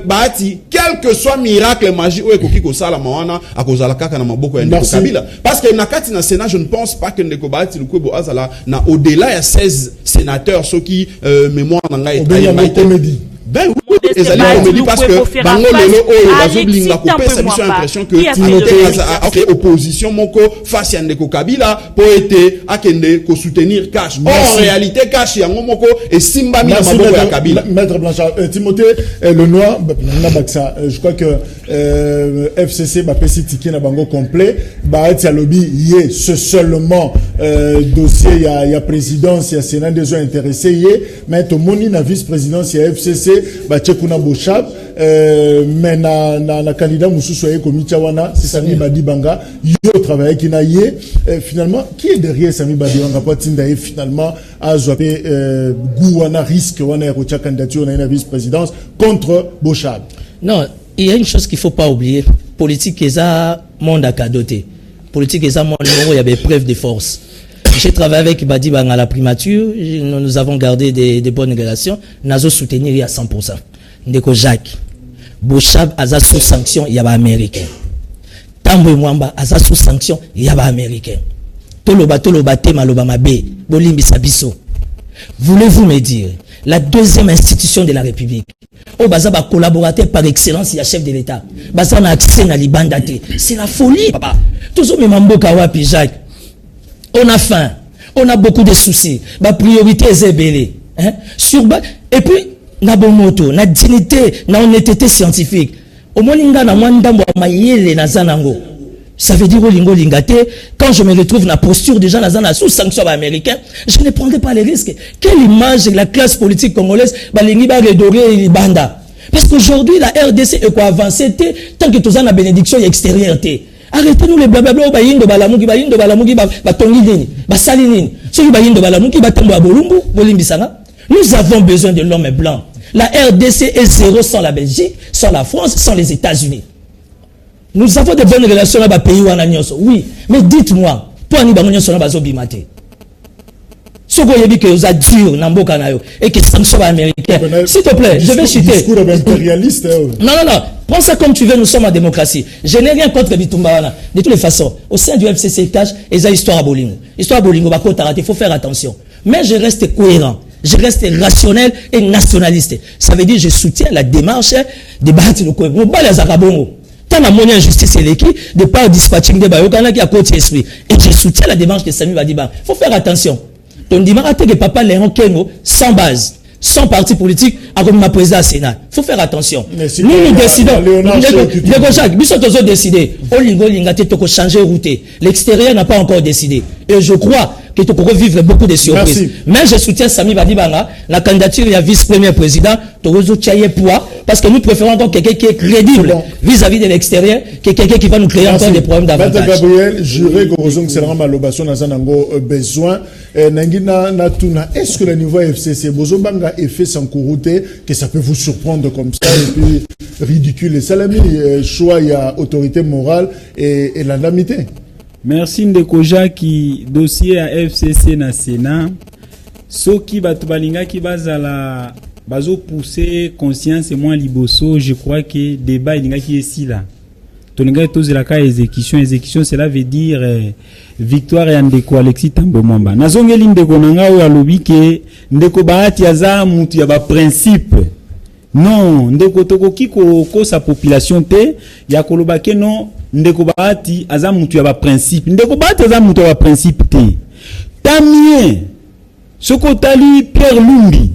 S2: baati quel que soit miracle magie ou ekoki ko sala mawana akozala kaka na maboko ya ndeko Kabila parce que na kati na Sénat je ne pense pas que ndeko baati lukwebo azala na au-delà ya 16 sénateurs ceux qui mémoire na ngai
S1: comédie.
S2: Ben oui, ezali comédie parce que bango lelo oyo bazoblinga kopesa biso impression que opposition moko face à ndeko Kabila pour être akende ko soutenir cash. En réalité cash yango moko et simba mi na maboko ya Kabila.
S1: Maître Blanchard, Timothée Lenoir, je crois que FCC ba pesi ticket na bango complet, ba eti lobby yé ce seulement dossier ya présidence ya Sénat des intéressés yé, mais to moni na vice-présidence ya FCC Bachekuna Boshab mais na candidat mususu ya komicha wana c'est Sami Badibanga yo travailler qui na yé finalement qui est derrière Sami Badibanga pour tinda finalement a zoapé gouana risque wana ya kocha candidature na vice-présidence contre Boshab.
S3: Non, il y a une chose qu'il faut pas oublier, politique eza monde à cadoter. Politique eza monde il y a des preuves de force. J'ai travaillé avec Badibanga à la primature, nous avons gardé des bonnes relations, nous avons soutenu à 100%. Ndeko Jacques, Boshab aza sous sanction, il y a pas américain. Tambo Mwamba aza sous sanction, il y a pas américain. Toloba tema loba mabe, bolimbi sabiso. Voulez-vous me dire, la deuxième institution de la République, au bazaba collaborateur par excellence, il y a chef de l'État, bazana accès na libandate, c'est la folie, papa. Tout ça, memambo kawapi Jacques. On a faim, on a beaucoup de soucis. Ma priorité est zébélé. Hein? Et puis, na bon moto, na dignité, na honnêteté scientifique. Au moins, na mwandambo mayele na zanango. Ça veut dire olingo lingate. Quand je me retrouve dans la posture des gens na sous sanction américaine, je ne prendrai pas les risques. Quelle image la classe politique congolaise balingi ba redorer libanda. Parce qu'aujourd'hui, la RDC est quoi avancée tant que tous en a bénédiction extérieure. Arrêtez-nous les blablabla bayindo balamuki batongi nini basali nini ceux qui bayindo balamuki batambo abolumbu bolimbisanga. Nous avons besoin de l'homme blanc. La RDC est zéro sans la Belgique, sans la France, sans les États-Unis. Nous avons de bonnes relations avec les pays où oui, mais dites-moi, toi ni bango nyonso na bazobimate. Soko yebi que vous a dur namboka nayo et que sanction américain. S'il te plaît, je vais chuter.
S1: Discours impérialiste.
S3: Non. Prends ça comme tu veux, nous sommes en démocratie. Je n'ai rien contre Bitumbawana. De toutes les façons, au sein du FCC Cash, il y a histoire à Bolingo. Histoire à Bolingo, il faut faire attention. Mais je reste cohérent. Je reste rationnel et nationaliste. Ça veut dire que je soutiens la démarche de Bahati Lukwebo. Tant la monnaie injustice et l'équipe, de par dispatching de Bayokana qui a côté esprit. Et je soutiens la démarche de Sami Badiba. Il faut faire attention. Ton dimanche, que papa Léon Kengo, sans base, sans parti politique, a comme ma président au Sénat. Il faut faire attention. Nous décidons. Jacques, nous sommes décidés. Olingo Lingate toko changer route. L'extérieur n'a pas encore décidé. Et je crois que tu pourras vivre beaucoup de surprises. Merci. Mais je soutiens Sami Badibanga, la candidature du vice-premier président, Torozo Tchaye Poua, parce que nous préférons encore quelqu'un qui est crédible vis-à-vis de l'extérieur, que quelqu'un qui va nous créer encore des problèmes davantage.
S1: Maître Gabriel, juré que Rosong Selran Malobasson a besoin. Est-ce que le niveau FCC, Bozobanga effet sans courrouter, que ça peut vous surprendre comme ça, et puis ridicule. Et Salami, choix, il y a autorité morale et l'indemnité.
S4: Merci Ndeko Jacques, dossier à FCC na Sénat. Soki batubalinga qui bazala bazo pousser conscience et moins liboso, je crois que débat il qui est ici là. Toninga tous la cas exécution cela veut dire victoire et Ndeko Alexis Tambo Mwamba. Nazongeli Ndeko nanga o alobi ke Ndeko Bahati aza mutu ya ba principe. Non, ndeko tokoki ko sa population te ya koloba ke non ndeko Bahati aza mutu ya ba principe. Ndeko Bahati aza mutu ya ba principe te. Tamien soko tali Pierre Lumbi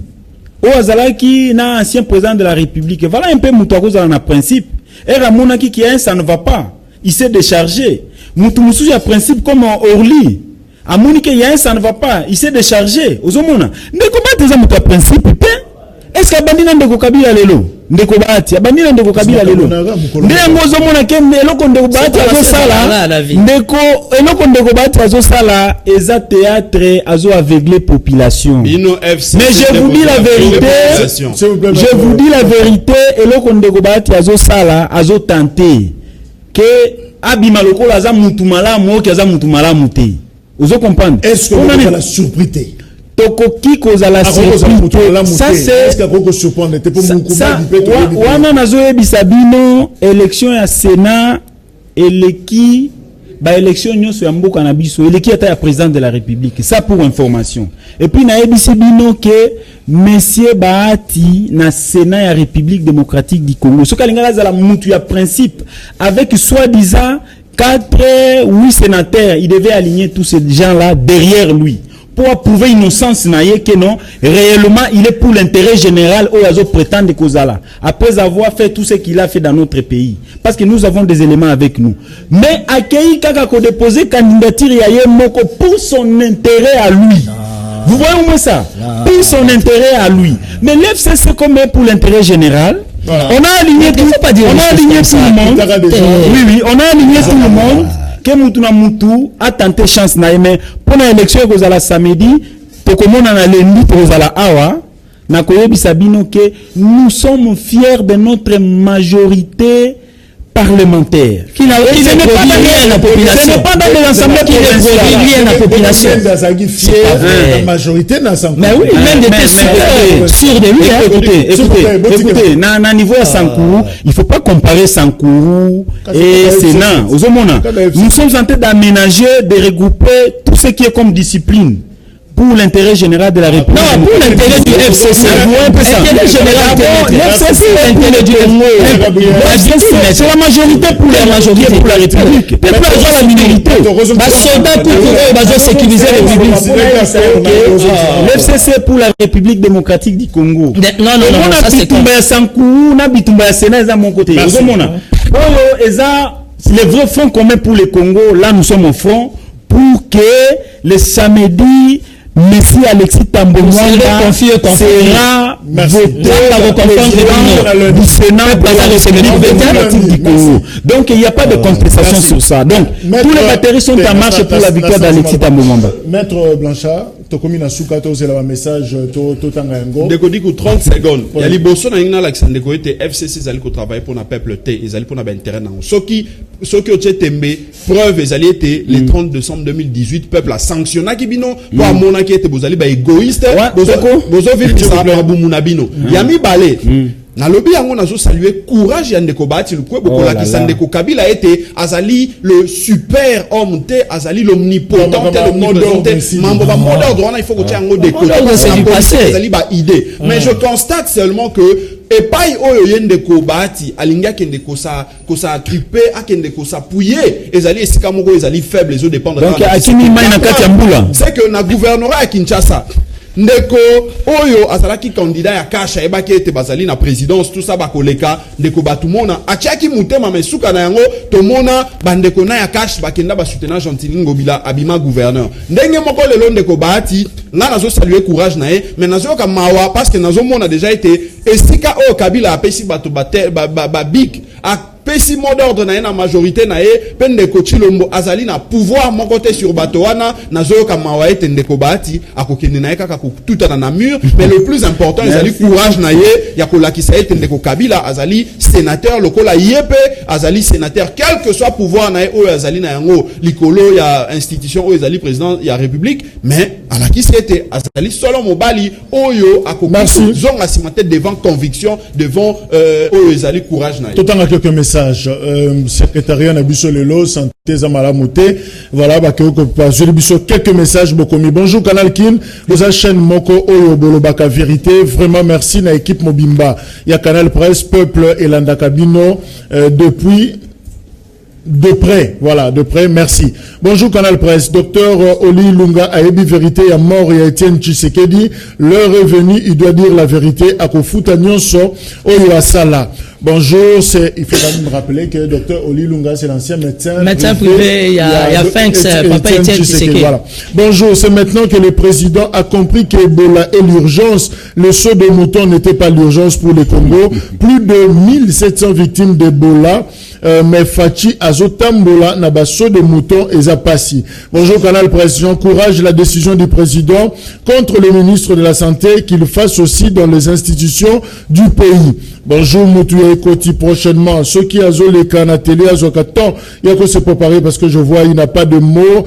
S4: o azalaki na ancien président de la République. Voilà un peu mutu akozala na principe. Et Ramona qui ça ne va pas. Il s'est déchargé. Mutu mususu ya principe comme Orly. Amoni que ça ne va pas. Il s'est déchargé. Ozomona. Ndeko Bahati aza mutu ya principe te. Est-ce que bandina ndeko Kabila lelo ndeko Bahati bandina ndeko Kabila lelo ndengo zomona ke eloko ndeko Bahati azosala ndeko eloko ndeko Bahati azosala eza théâtre azo aveugler population. Mais je vous dis la vérité eloko ndeko Bahati azosala azo tenter que abima lokola aza mutu malamu ki aza mutu malamu te. Ozo comprendre?
S1: Est-ce que vous avez la surprise?
S4: Tokoki kozala ça c'est wana nazoyebisa bino élection ya Sénat eleki ba élection nyonso ya mboka na biso eleki ata ya président de la République, ça pour information. Et puis nayebisi bino que monsieur Bahati na Sénat ya République démocratique du Congo soka lingala za la mutu ya principe avec soi-disant 4 8 sénateurs, il devait aligner tous ces gens-là derrière lui pour prouver innocence naie que non réellement il est pour l'intérêt général au yazo prétendre kozala après avoir fait tout ce qu'il a fait dans notre pays, parce que nous avons des éléments avec nous. Mais akei kaka ko déposer candidature ya ye moko pour son intérêt à lui. Vous voyez au moins ça? Pour son intérêt à lui. Mais l'FCC comme pour l'intérêt général. Voilà. On a aligné tout, on a aligné tout le monde. Oui, on a aligné tout le monde. Que Mutuna Mutu a tenté chance na mais pour l'élection que vous allez samedi, to komona na lundi to vous allez awa na koyebisa bino que nous sommes fiers de notre majorité parlementaire. Qui n'est pas dans la population. Ce n'est pas dans l'ensemble qui est la population.
S1: La majorité n'a pas.
S3: Mais oui, même était sûr de lui.
S4: Écoutez, na niveau à Sankourou, il ne faut pas comparer Sankourou et Sénat. Nous sommes en train d'aménager, de regrouper tout ce qui est comme discipline pour l'intérêt général de la République.
S3: Non, pour l'intérêt du FCC. L'intérêt général de l'FCC, l'intérêt du c'est la majorité pour la majorité pour la République. Peut-être la minorité. Les soldats pour eux, sécuriser la République.
S4: L'FCC pour la République démocratique du Congo.
S3: Non, ça c'est
S4: comme Sankou, na bitumba Sénat à mon côté. Les vrais fonds communs pour le Congo, là nous sommes au front pour que le samedi Monsieur Alexis Tambomwanga sera voté du Sénat par la République démocratique du Congo. Donc il n'y a pas de contestation sur ça. Donc tous les batteries sont en marche pour la victoire d'Alexis Tambomwanga.
S1: Maître Blanchard, tokomi na suka to zela message to tanga yango.
S2: Ndeko diku 30 secondes. Ya liboso na ngina l'accent ndeko ete FCC zali ko travailler pour na peuple T, ezali pour na ba intérêt na. Soki ochetembe preuve ezali ete le 30 décembre 2018 peuple a sanctionné kibino pour amona ki ete bozali ba égoïste bozo vivre ça ba muna bino. Yami balé. Na lobi yango nazo saluer courage ya ndeko Bahati lukwe bokola ki ndeko Kabila ete azali le super homme te azali l'omnipotent te l'omnipotent mambo ba mot d'ordre il faut que tu yango décoder azali ba idée. Mais je constate seulement que epai oyo yendeko Bahati alinga kende ko sa triper akende ko sa pouiller ezali esika moko ezali faible les autres dépendent.
S4: Donc akimi mai na kati ya mbula
S2: c'est que na gouvernorat ya Kinshasa ndeko oyo azalaki candidat ya kasha ebaki ete bazali na présidence tout ça bakoleka ndeko batumona atiaki mutema mesuka na yango tomona bandeko na ya kasha bakenda ba soutenir Gentili Ngobila abima gouverneur ndenge moko lelo ndeko Bahati nga nazo saluer courage na ye mais nazo ka mawa parce que nazo mona déjà été esika o Kabila apesi bato ba big pesi mot d'ordre na na majorité na ye pende ko Chilombo azali na pouvoir mon côté sur bato wana nazo ka mawa ete ndeko Bahati akokende na ye kaka ko tout na mur mais le plus important ezali courage na ye ya ko lakisa ete ndeko Kabila azali sénateur lokola yepe azali sénateur quel que soit pouvoir na ye o azali na yango likolo ya institution o ezali président ya république mais ala qui c'était azali solo mobali oyo akoki zonga simate devant conviction devant oyo ezali courage na.
S1: Totanga quelques messages secrétariat na biso lelo santé za malamuté voilà ba ko pa je biso quelques messages bokomi. Bonjour Canal Kin, vous avez chaîne moko oyo bolobaka vérité, vraiment merci na équipe Mobimba ya Canal Presse peuple et Landakabino depuis de près, voilà, de près, merci. Bonjour Canal Presse, docteur Oli Lunga Aebi Vérité à mort et Etienne Tshisekedi, l'heure est venue, il doit dire la vérité à Kofuta Nyonso Oyo Asala. Bonjour, il faut quand même rappeler que docteur Oli Lunga c'est l'ancien médecin
S3: privé, il y a Fanks, papa Etienne Tshisekedi. Voilà.
S1: Bonjour, c'est maintenant que le président a compris que Ebola est l'urgence, le saut de mouton n'était pas l'urgence pour le Congo, plus de 1700 victimes d'Ebola. Mais Fachi Azotambola n'a pas saut de mouton et Zapassi. Bonjour Canal Presse, j'encourage la décision du président contre le ministre de la Santé qu'il fasse aussi dans les institutions du pays. Bonjour Moutoué Koti, prochainement. Ceux qui ont les canaux télé, Azokatan, il y a que se préparer parce que je vois il n'a pas de mots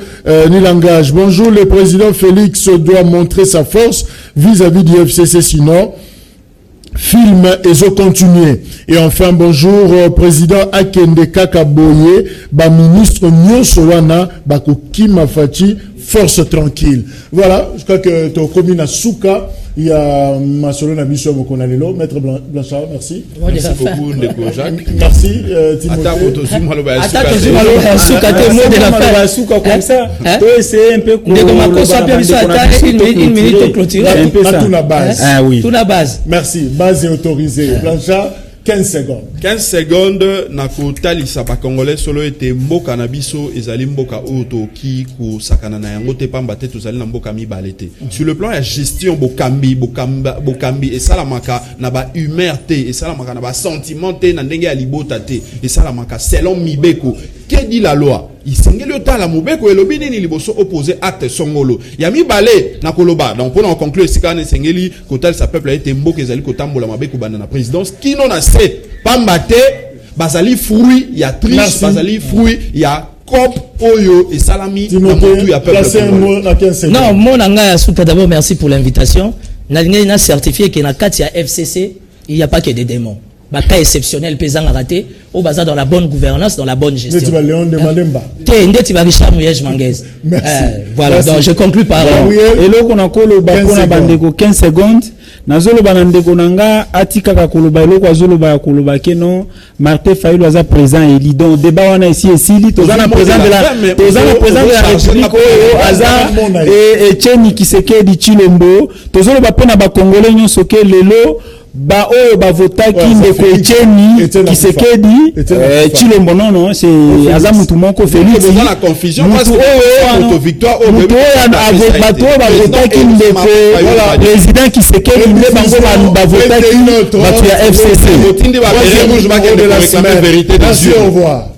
S1: ni langage. Bonjour, le président Félix doit montrer sa force vis-à-vis du FCC, sinon film et continuer. Et enfin, bonjour, président Akende Kakaboye, ministre Nyonsowana, Kima Fachi, force tranquille. Voilà, je crois que ton commune à Souka, il y a Masolo Nabiso Mokonalelo, Maître Blanchard, merci.
S2: Merci beaucoup, Ndeko Jacques.
S1: Merci,
S2: Timothée.
S4: C'est un peu
S1: tout la base. Merci, base est autorisée. Blanchard. 15 secondes.
S2: 15 secondes, nako talisa ba congolais solo ete mboka na biso ezali mboka oto ki ku sakana na yango te pamba te tozali na mboka mi balete. Sur le plan ya gestion bokambi et salamaka na ba humeur te et salamaka na ba sentiment te na ndenge ya libota te et salamaka selon mibeko. Que dit la loi? Isengeli otala mobeko elobi nini liboso opposé acte songolo. Ya mi balé na koloba. Donc pour en conclure sikane sengeli kotal sa peuple a été mboka ezali kotambola mabeko bana na présidence qui non a set pambate bazali fruit ya triche bazali fruit ya cop oyo et salami
S1: Timothée,
S3: non mon anga souka d'abord merci pour l'invitation. Na certifié que na kati ya FCC il n'y a pas que des démons. Cas exceptionnel pesant à rater au bazar dans la bonne gouvernance, dans la bonne gestion. Voilà, donc je conclus par
S4: et là qu'on a colo bakona bandeko 15 secondes nazolo banandeko nanga atika ka koloba eloko azolo ba koloba keno Martin Fayulu aza présent et lidon débat wana ici esili tozana président de la République aza et Etienne Tshisekedi Chilombo tozolo ba pena ba congolais nyonso ke lelo ba oyo ba votaki ndeko Etienne Tshisekedi Chilombo non c'est aza mutu moko Félix
S2: dans la confusion parce que auto victoire au
S4: mutu bato ba votaki ndeko président Tshisekedi nde bango ba votaki bato ya FCC
S2: de la vérité.
S1: Merci, au revoir.